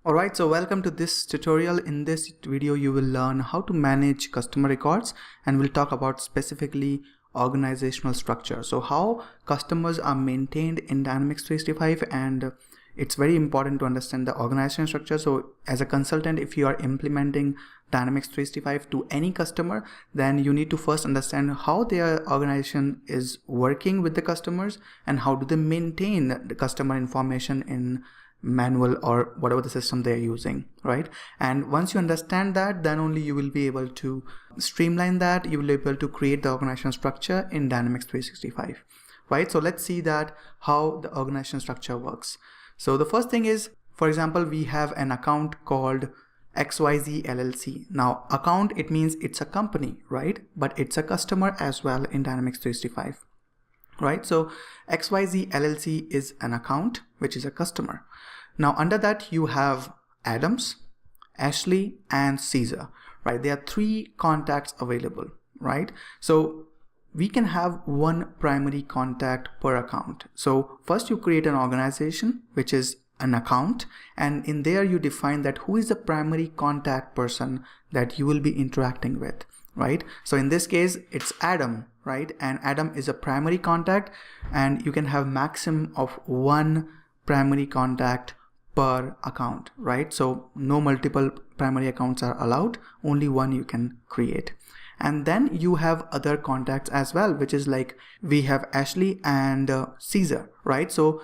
Alright, so welcome to this tutorial. In this video, you will learn how to manage customer records, and we'll talk about specifically organizational structure. So how customers are maintained in Dynamics 365, and it's very important to understand the organizational structure. So as a consultant, if you are implementing Dynamics 365 to any customer, then you need to first understand how their organization is working with the customers and how do they maintain the customer information in manual or whatever the system they're using, right? And once you understand that, then only you will be able to streamline that. You will be able to create the organizational structure in Dynamics 365, right? So let's see that how the organizational structure works. So the first thing is, for example, we have an account called XYZ LLC. Now account, it means it's a company, right? But it's a customer as well in Dynamics 365. Right, so XYZ LLC is an account, which is a customer. Now under that you have Adams, Ashley, and Caesar, right? There are three contacts available, right? So we can have one primary contact per account. So first you create an organization, which is an account, and in there you define that who is the primary contact person that you will be interacting with, right? So in this case it's Adam, right? And Adam is a primary contact, and you can have maximum of one primary contact per account, right? So no multiple primary accounts are allowed, only one you can create. And then you have other contacts as well, which is like we have Ashley and Caesar, right? So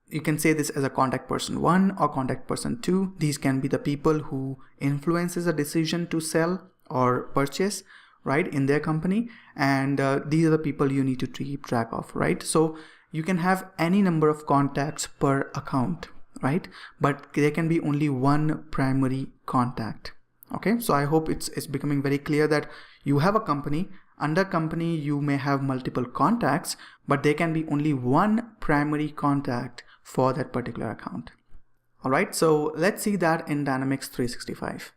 you can say this as a contact person 1 or contact person 2. These can be the people who influences a decision to sell or purchase, right, in their company, and these are the people you need to keep track of, right? So you can have any number of contacts per account, right? But there can be only one primary contact. Okay, so I hope it's becoming very clear that you have a company. Under company you may have multiple contacts, but there can be only one primary contact for that particular account. All right, so let's see that in Dynamics 365.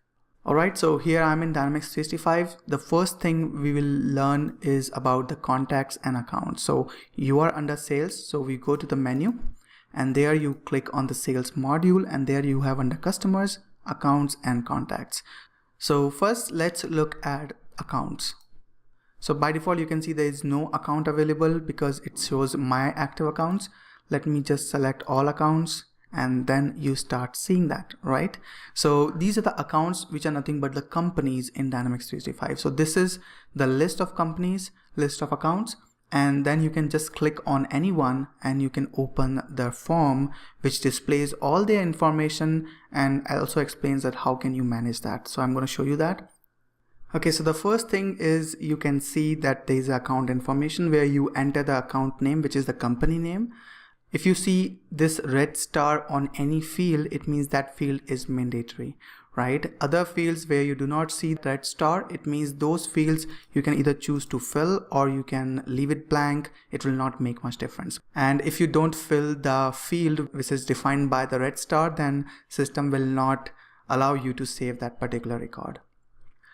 Alright, so here I'm in Dynamics 365. The first thing we will learn is about the contacts and accounts. So you are under sales, so we go to the menu, and there you click on the sales module, and there you have under customers, accounts, and contacts. So first let's look at accounts. So by default you can see there is no account available because it shows my active accounts. Let me just select all accounts, and then you start seeing that, right? So these are the accounts which are nothing but the companies in Dynamics 365. So this is the list of companies, list of accounts, and then you can just click on any one and you can open the form which displays all their information and also explains that how can you manage that. So I'm going to show you that. Okay, so the first thing is you can see that there is account information where you enter the account name, which is the company name. If you see this red star on any field, it means that field is mandatory, right? Other fields where you do not see that star, it means those fields you can either choose to fill or you can leave it blank. It will not make much difference. And if you don't fill the field which is defined by the red star, then system will not allow you to save that particular record.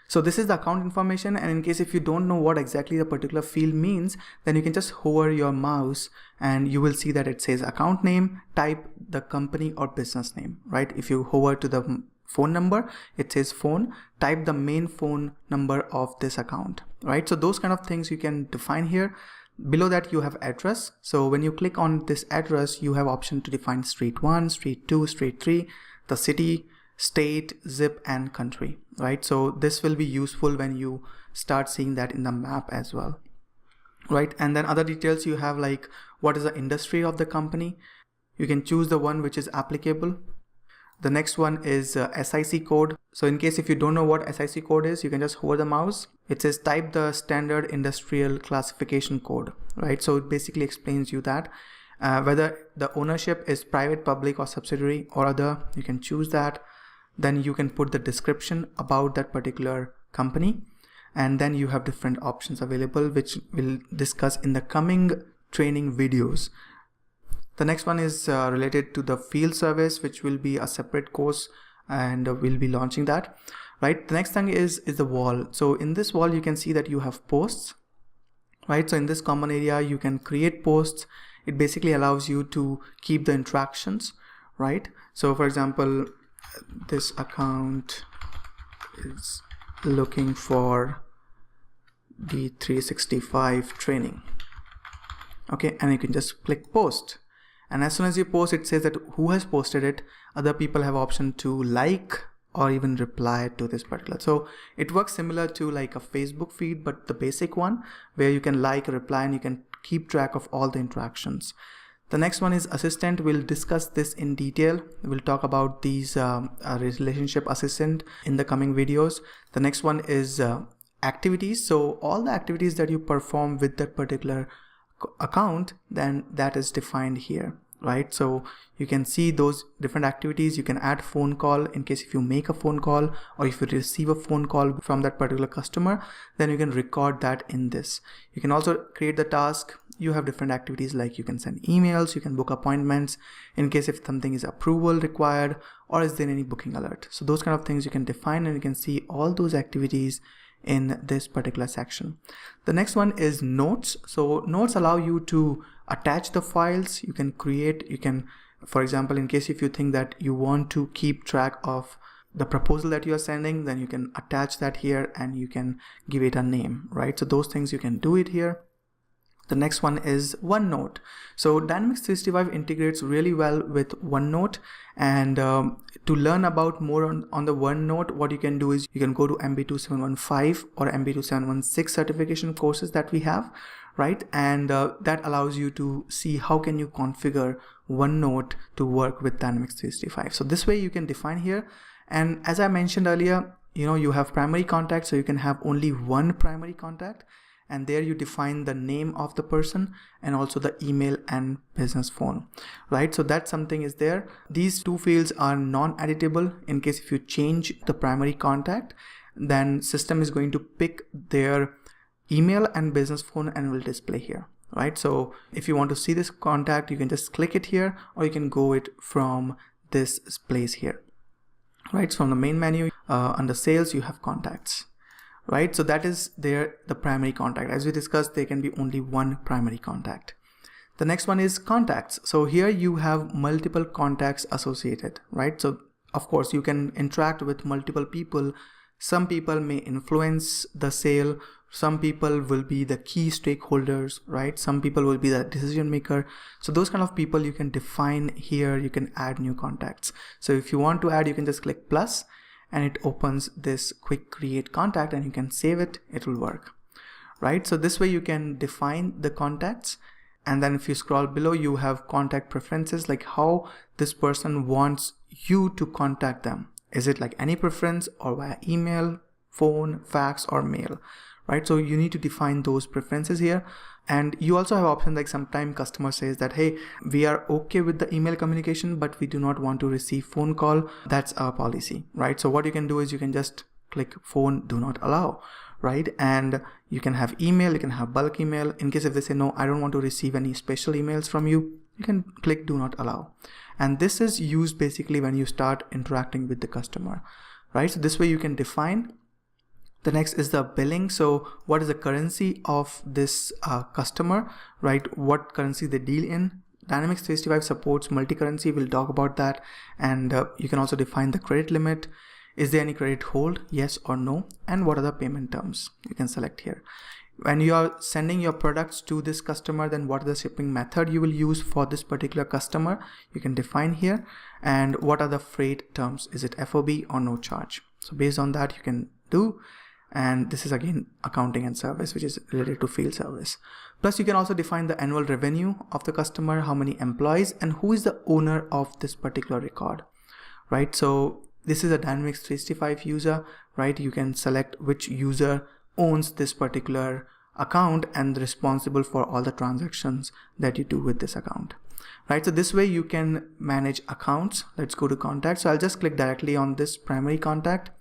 So this is the account information, and in case if you don't know what exactly the particular field means, then you can just hover your mouse and you will see that it says account name, type the company or business name, right? If you hover to the phone number, it says phone, type the main phone number of this account, right? So those kind of things you can define here. Below that you have address. So when you click on this address, you have option to define street 1, street 2, street 3, the city, state, zip, and country, right? So this will be useful when you start seeing that in the map as well, right? And then other details you have, like what is the industry of the company. You can choose the one which is applicable. The next one is SIC code. So in case if you don't know what SIC code is, you can just hover the mouse. It says type the standard industrial classification code, right? So it basically explains you that whether the ownership is private, public, or subsidiary or other, you can choose that. Then you can put the description about that particular company, and then you have different options available which we'll discuss in the coming training videos. The next one is related to the field service, which will be a separate course, and we'll be launching that, right? The next thing is the wall. So in this wall you can see that you have posts, right? So in this common area you can create posts. It basically allows you to keep the interactions, right? So for example, this account is looking for the 365 training. Okay, and you can just click post, and as soon as you post, it says that who has posted it. Other people have option to like or even reply to this particular. So it works similar to like a Facebook feed, but the basic one where you can like, reply, and you can keep track of all the interactions. The next one is assistant. We'll discuss this in detail. We'll talk about these relationship assistant in the coming videos. The next one is activities. So all the activities that you perform with that particular account, then that is defined here, right? So you can see those different activities. You can add phone call in case if you make a phone call, or if you receive a phone call from that particular customer, then you can record that in this. You can also create the task. You have different activities, like you can send emails, you can book appointments in case if something is approval required, or is there any booking alert. So those kind of things you can define, and you can see all those activities in this particular section. The next one is notes. So notes allow you to attach the files. You can create, you can, for example, in case if you think that you want to keep track of the proposal that you are sending, then you can attach that here and you can give it a name, right? So those things you can do it here. The next one is OneNote. So Dynamics 365 integrates really well with OneNote, and to learn about more on the OneNote, what you can do is you can go to MB2-715 or MB2-716 certification courses that we have, right? And that allows you to see how can you configure OneNote to work with Dynamics 365. So this way you can define here. And as I mentioned earlier, you have primary contact, so you can have only one primary contact. And there you define the name of the person and also the email and business phone, right? So that something is there. These two fields are non-editable. In case if you change the primary contact, then system is going to pick their email and business phone and will display here, right? So if you want to see this contact, you can just click it here, or you can go it from this place here, right? So from the main menu, under sales, you have contacts. Right, so that is the primary contact. As we discussed, there can be only one primary contact. The next one is contacts. So here you have multiple contacts associated, right? So of course you can interact with multiple people. Some people may influence the sale. Some people will be the key stakeholders, right? Some people will be the decision maker. So those kind of people you can define here. You can add new contacts. So if you want to add, you can just click plus, and it opens this quick create contact, and you can save it. It will work, right? So this way you can define the contacts. And then if you scroll below, you have contact preferences, like how this person wants you to contact them. Is it like any preference, or via email, phone, fax, or mail, right? So you need to define those preferences here. And you also have options like sometimes customer says that, hey, we are okay with the email communication, but we do not want to receive phone call. That's our policy, right? So what you can do is you can just click phone do not allow, right? And you can have email, you can have bulk email. In case if they say, no, I don't want to receive any special emails from you, you can click do not allow. And this is used basically when you start interacting with the customer, right? So this way you can define. The next is the billing. So what is the currency of this customer, right? What currency they deal in. Dynamics 365 supports multi-currency. We'll talk about that. And you can also define the credit limit. Is there any credit hold? Yes or no? And what are the payment terms? You can select here. When you are sending your products to this customer, then what is the shipping method you will use for this particular customer? You can define here. And what are the freight terms? Is it FOB or no charge? So based on that, you can do. And this is again accounting and service, which is related to field service. Plus you can also define the annual revenue of the customer, how many employees, and who is the owner of this particular record, right? So this is a Dynamics 365 user, right? You can select which user owns this particular account and responsible for all the transactions that you do with this account, right? So this way you can manage accounts. Let's go to contact. So I'll just click directly on this primary contact,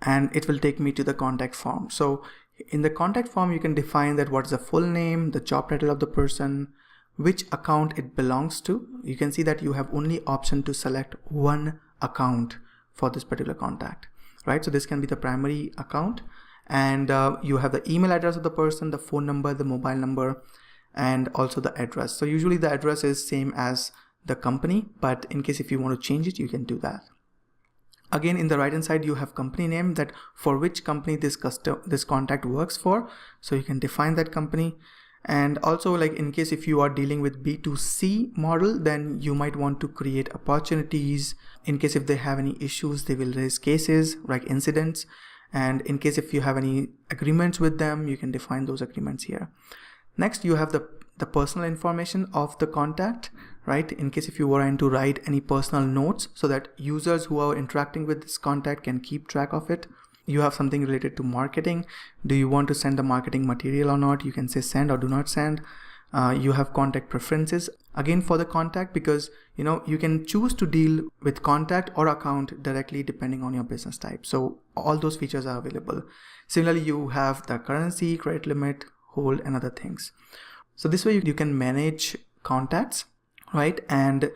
and it will take me to the contact form. So in the contact form, you can define that what is the full name, the job title of the person, which account it belongs to. You can see that you have only option to select one account for this particular contact, right? So this can be the primary account, and you have the email address of the person, the phone number, the mobile number, and also the address. So usually the address is same as the company, but in case if you want to change it, you can do that. Again, in the right hand side, you have company name, that for which company this contact works for. So you can define that company. And also, like in case if you are dealing with B2C model, then you might want to create opportunities. In case if they have any issues, they will raise cases like incidents. And in case if you have any agreements with them, you can define those agreements here. Next, you have the personal information of the contact, right? In case if you want to write any personal notes so that users who are interacting with this contact can keep track of it. You have something related to marketing. Do you want to send the marketing material or not? You can say send or do not send. You have contact preferences, again for the contact, because you can choose to deal with contact or account directly depending on your business type. So all those features are available. Similarly, you have the currency, credit limit, hold, and other things. So this way you can manage contacts, right? And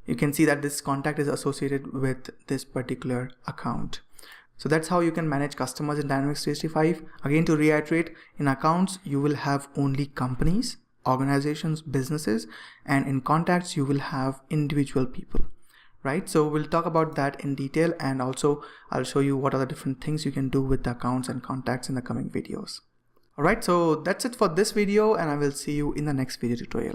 you can see that this contact is associated with this particular account. So that's how you can manage customers in Dynamics 365. Again, to reiterate, in accounts, you will have only companies, organizations, businesses, and in contacts, you will have individual people, right? So we'll talk about that in detail, and also I'll show you what are the different things you can do with the accounts and contacts in the coming videos. All right, so that's it for this video, and I will see you in the next video tutorial.